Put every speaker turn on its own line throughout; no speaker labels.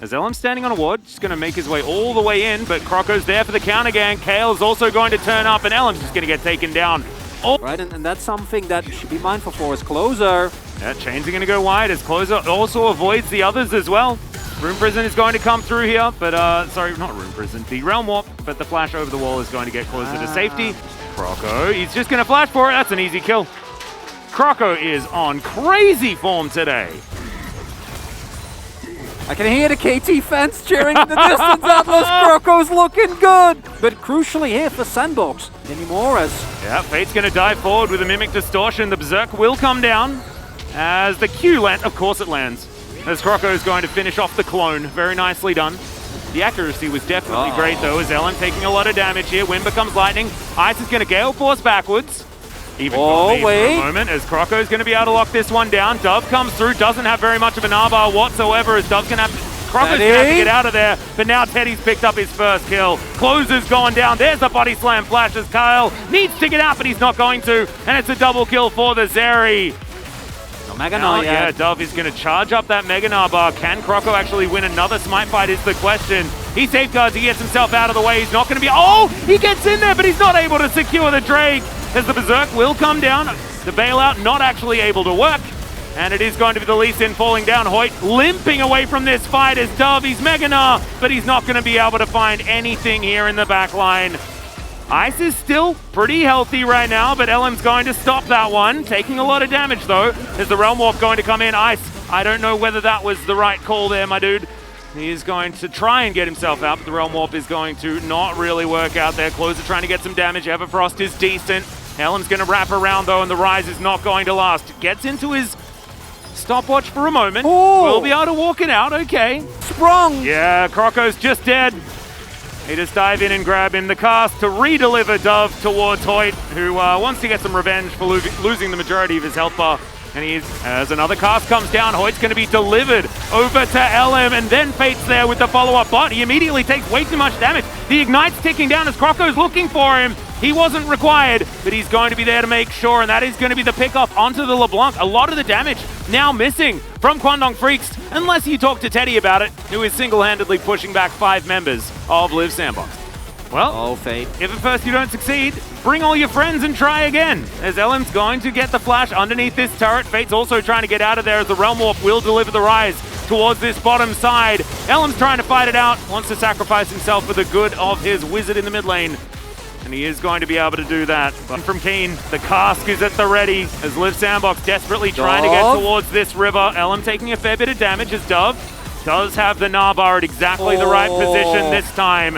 As LM standing on a ward, just going to make his way all the way in, but Croco's there for the counter gang. Kale's also going to turn up, and LM's just going to get taken down. Oh.
Right, and that's something that should be mindful for as Closer.
Yeah, chains are going to go wide as Closer also avoids the others as well. Room Prison is going to come through here, but sorry, not Room Prison, the Realm Warp, but the flash over the wall is going to get closer to safety. Croco, he's just going to flash for it. That's an easy kill. Croco is on crazy form today.
I can hear the KT fans cheering in the distance. Atlas Croco's looking good. But crucially here for Sandbox, Inimoras.
Yeah, Fate's going to dive forward with a Mimic Distortion. The Berserk will come down as the Q lands. Of course it lands. As Croco is going to finish off the clone. Very nicely done. The accuracy was definitely great though, as Ellen taking a lot of damage here. Wind becomes lightning. Ice is going to Gale Force backwards. Even for a moment, as Croco is going to be able to lock this one down. Dove comes through, doesn't have very much of an R-bar whatsoever, as Dove's going to have Croco's going to have to get out of there, but now Teddy's picked up his first kill. Closer's going down. There's the body slam flash as Kyle needs to get out, but he's not going to, and it's a double kill for the Zeri. Yeah, Dove is going to charge up that Mega Bar. Can Croco actually win another smite fight is the question. He safeguards, he gets himself out of the way. He's not going to be... Oh! He gets in there, but he's not able to secure the Drake. As the Berserk will come down. The bailout not actually able to work. And it is going to be the Lee Sin falling down. Hoyt limping away from this fight as Dove. He's Mega but he's not going to be able to find anything here in the back line. Ice is still pretty healthy right now, but LM's going to stop that one. Taking a lot of damage though. Is the Realm Warp going to come in? Ice, I don't know whether that was the right call there, my dude. He is going to try and get himself out, but the Realm Warp is going to not really work out there. Closer trying to get some damage. Everfrost is decent. Helm's going to wrap around though, and the Rise is not going to last. Gets into his stopwatch for a moment. We'll be able to walk it out, okay.
Sprung!
Yeah, Croco's just dead. He just dive in and grab him. The cast to re-deliver Dove towards Hoyt, who wants to get some revenge for losing the majority of his health bar. And as another cast comes down, Hoyt's going to be delivered over to LM, and then Fate's there with the follow-up bot. He immediately takes way too much damage. The Ignite's ticking down as Croco's looking for him. He wasn't required, but he's going to be there to make sure, and that is going to be the pick-off onto the LeBlanc. A lot of the damage now missing from Kwangdong Freaks, unless you talk to Teddy about it, who is single-handedly pushing back 5 members of Live Sandbox. Well,
Fate.
If at first you don't succeed, bring all your friends and try again. As LM's going to get the flash underneath this turret. Fate's also trying to get out of there as the Realm Warp will deliver the Rise towards this bottom side. LM's trying to fight it out, wants to sacrifice himself for the good of his wizard in the mid lane. And he is going to be able to do that. But from Keen, the cask is at the ready as Live Sandbox desperately trying to get towards this river. LM taking a fair bit of damage as Dove does have the Narbar at exactly the right position this time.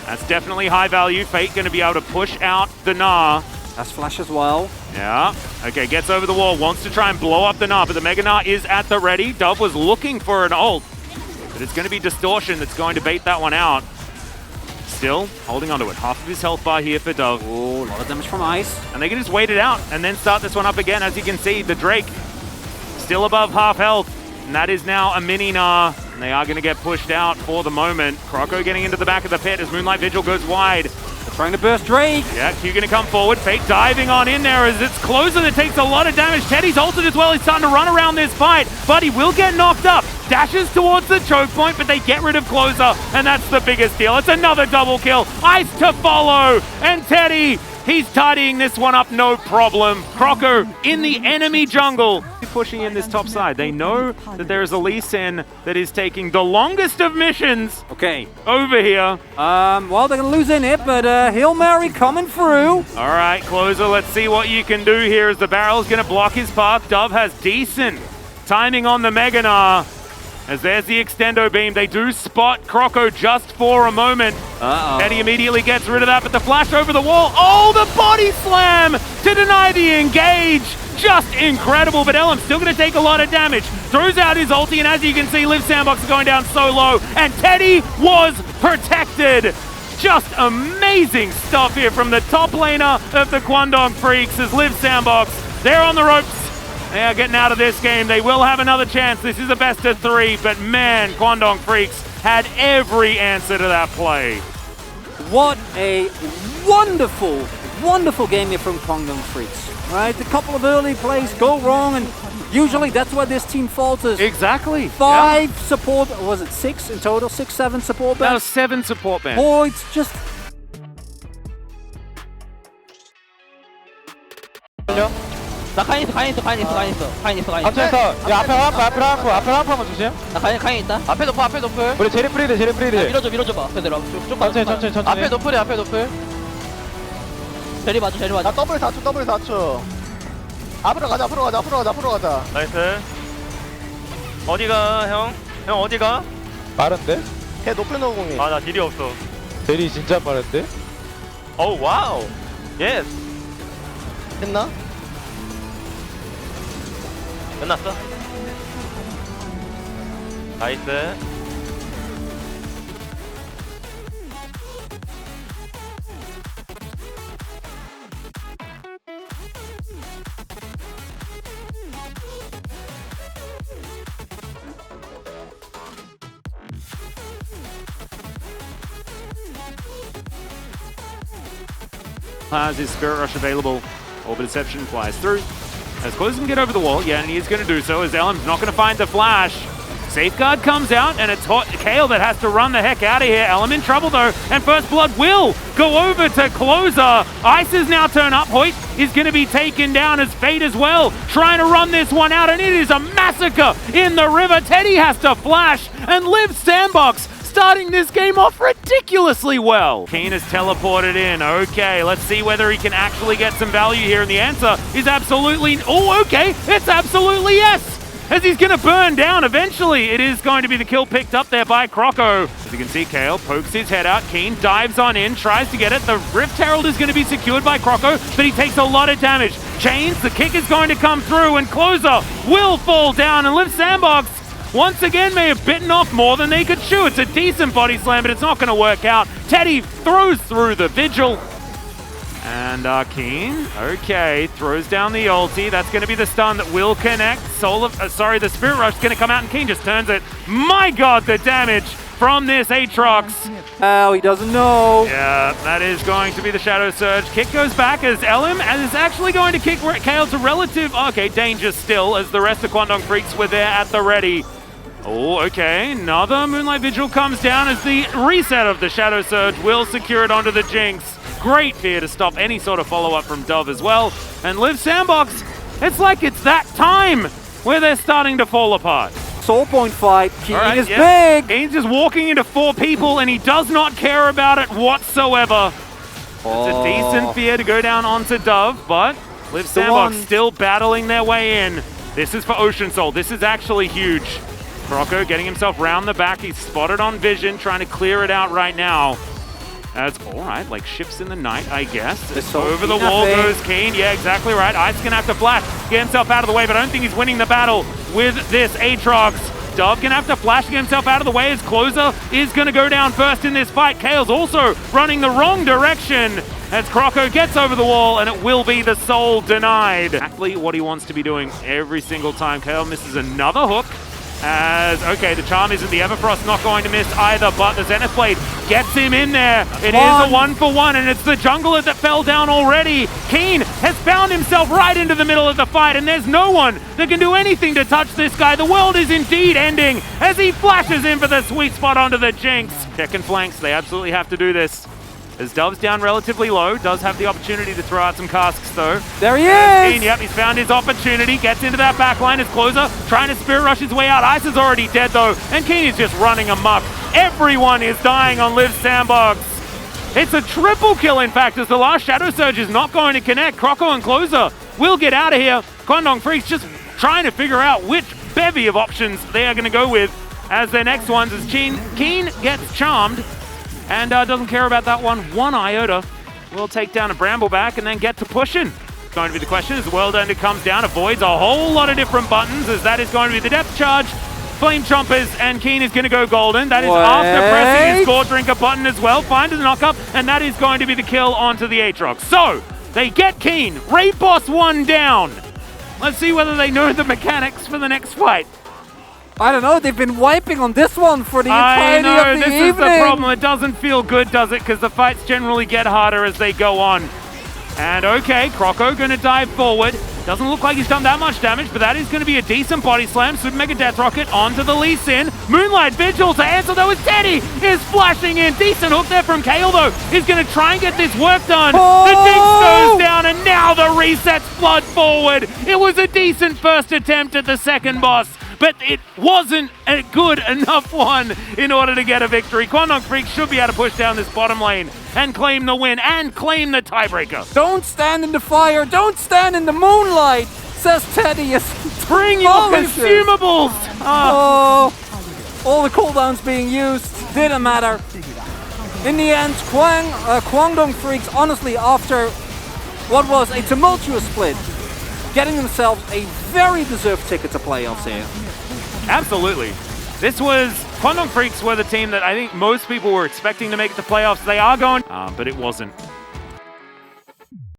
That's definitely high value. Fate going to be able to push out the Gnar.
That's flash as well.
Yeah. Okay, gets over the wall. Wants to try and blow up the Gnar, but the Mega Gnar is at the ready. Dove was looking for an ult, but it's going to be Distortion that's going to bait that one out. Still holding onto it. Half of his health bar here for Dove.
Oh, a lot of damage from Ice.
And they can just wait it out and then start this one up again. As you can see, the Drake still above half health. And that is now a mini Gnar. And they are going to get pushed out for the moment. Croco getting into the back of the pit as Moonlight Vigil goes wide.
They're trying to burst Drake.
Yeah, Q going to come forward. Fate diving on in there as it's Closer that takes a lot of damage. Teddy's ulted as well. He's starting to run around this fight, but he will get knocked up. Dashes towards the choke point, but they get rid of Closer, and that's the biggest deal. It's another double kill. Ice to follow, and Teddy, he's tidying this one up, no problem. Croco in the enemy jungle. Pushing in this top side. They know that there is a Lee Sin that is taking the longest of missions over here.
Well, they're going to lose in it, but Hail Mary coming through.
All right, Closer, let's see what you can do here as the barrel is going to block his path. Dove has decent timing on the Mega Gnar. As there's the extendo beam, they do spot Croco just for a moment. Teddy immediately gets rid of that, but the flash over the wall. Oh, the body slam to deny the engage. Just incredible, but LM's still going to take a lot of damage. Throws out his ulti, and as you can see, Live Sandbox is going down so low, and Teddy was protected. Just amazing stuff here from the top laner of the Kwangdong Freaks as Live Sandbox. They're on the ropes. They are getting out of this game. They will have another chance. This is a best of 3, but man, Kwangdong Freaks had every answer to that play.
What a wonderful, wonderful game here from Kwangdong Freaks. Right, a couple of early plays go wrong, and Usually that's where this team falters.
Exactly.
5 support, was it 6 in total? 6, 7 support bans?
That was 7 support bans.
Voids just...
나 카인 있어.
앞에서 야 앞에 ramp 한번 조심.
나 카인 있다.
앞에 노플. 우리 제리 프리드.
밀어줘봐. 그대로. 좀
천천히. 앞에 노플.
제리 맞아.
나 더블 4초. 앞으로 가자.
나이스. 어디가 형? 형 어디가?
빠른데?
걔 높은 노공이.
아 나 딜이 없어.
제리 진짜 빠른데?
오 와우. 예스.
했나?
끝났어. 나이스.
Has his Spirit Rush available. Orbit Deception flies through. As close as can get over the wall, yeah, and he is going to do so, as Ellen's not going to find the flash. Safeguard comes out, and it's Kale that has to run the heck out of here. Ellen in trouble, though, and First Blood will go over to Closer. Ice is now turned up. Hoyt is going to be taken down as Fate as well, trying to run this one out, and it is a massacre in the river. Teddy has to flash, and Liv Sandbox starting this game off ridiculously well. Kiin has teleported in. Okay, let's see whether he can actually get some value here. And the answer is absolutely... Oh, okay. It's absolutely yes. As he's going to burn down eventually. It is going to be the kill picked up there by Croco. As you can see, Kale pokes his head out. Kiin dives on in, tries to get it. The Rift Herald is going to be secured by Croco, but he takes a lot of damage. Chains, the kick is going to come through, and Closer will fall down. And Liv Sandbox once again may have bitten off more than they could chew. It's a decent body slam, but it's not going to work out. Teddy throws through the Vigil. And Kiin, okay, throws down the ulti. That's going to be the stun that will connect. The Spirit Rush is going to come out, and Kiin just turns it. My God, the damage from this Aatrox.
Oh, he doesn't know.
Yeah, that is going to be the Shadow Surge. Kick goes back as Elim is actually going to kick Kale to relative... Okay, danger still, as the rest of Kwangdong Freaks were there at the ready. Oh, okay, another Moonlight Vigil comes down as the reset of the Shadow Surge will secure it onto the Jinx. Great fear to stop any sort of follow-up from Dove as well. And Liv Sandbox, it's like it's that time where they're starting to fall apart.
Soul point fight. Kiin is
yeah.
big.
Kiin's just walking into 4 people and he does not care about it whatsoever. It's a decent fear to go down onto Dove, but Liv Sandbox still battling their way in. This is for Ocean Soul. This is actually huge. Croco getting himself round the back. He's spotted on Vision, trying to clear it out right now. That's all right, like ships in the night, I guess. Over the wall goes Kiin. Yeah, exactly right. Ice gonna have to flash, get himself out of the way, but I don't think he's winning the battle with this Aatrox. Dove gonna have to flash to get himself out of the way as Closer is gonna go down first in this fight. Kale's also running the wrong direction as Croco gets over the wall, and it will be the soul denied. Exactly what he wants to be doing every single time. Kale misses another hook. As, okay, the charm isn't the Everfrost, not going to miss either, but the Zenith Blade gets him in there. It is a 1-for-1, and it's the jungler that fell down already. Kiin has found himself right into the middle of the fight, and there's no one that can do anything to touch this guy. The world is indeed ending as he flashes in for the sweet spot onto the Jinx. Checking flanks, they absolutely have to do this. As Dove's down relatively low, does have the opportunity to throw out some casks though.
There he is!
Kiin, yep, he's found his opportunity, gets into that backline as Closer, trying to Spirit Rush his way out. Ice is already dead though, and Kiin is just running amok. Everyone is dying on Liv Sandbox. It's a triple kill in fact, as the last Shadow Surge is not going to connect. Croco and Closer will get out of here. Kwangdong Freaks just trying to figure out which bevy of options they are going to go with as their next ones, as Kiin gets charmed. And doesn't care about that one iota. We'll take down a Brambleback and then get to pushing. Going to be the question as the World Ender comes down, avoids a whole lot of different buttons, as that is going to be the Depth Charge, Flame Chompers, and Kiin is going to go golden. That is after pressing his Gore Drinker button as well. Finds the knock-up, and that is going to be the kill onto the Aatrox. So, they get Kiin. Raid Boss 1 down. Let's see whether they know the mechanics for the next fight.
I don't know, they've been wiping on this one for the entirety of the evening.
This is the problem. It doesn't feel good, does it? Because the fights generally get harder as they go on. And okay, Croco gonna dive forward. Doesn't look like he's done that much damage, but that is going to be a decent body slam. Super Mega Death Rocket onto the Lee Sin. Moonlight Vigil to answer though as Teddy is flashing in. Decent hook there from Kale though. He's going to try and get this work done. The Jinx goes down and now the resets flood forward. It was a decent first attempt at the second boss, but it wasn't a good enough one in order to get a victory. Kwangdong Freaks should be able to push down this bottom lane and claim the win and claim the tiebreaker.
Don't stand in the fire, don't stand in the moonlight, says Teddy.
Bring your consumables!
Oh, all the cooldowns being used, didn't matter. In the end, Kwangdong Freaks, honestly, after what was a tumultuous split, getting themselves a very deserved ticket to playoffs here.
Absolutely. This was... Kwangdong Freaks were the team that I think most people were expecting to make the playoffs. They are going... but it wasn't.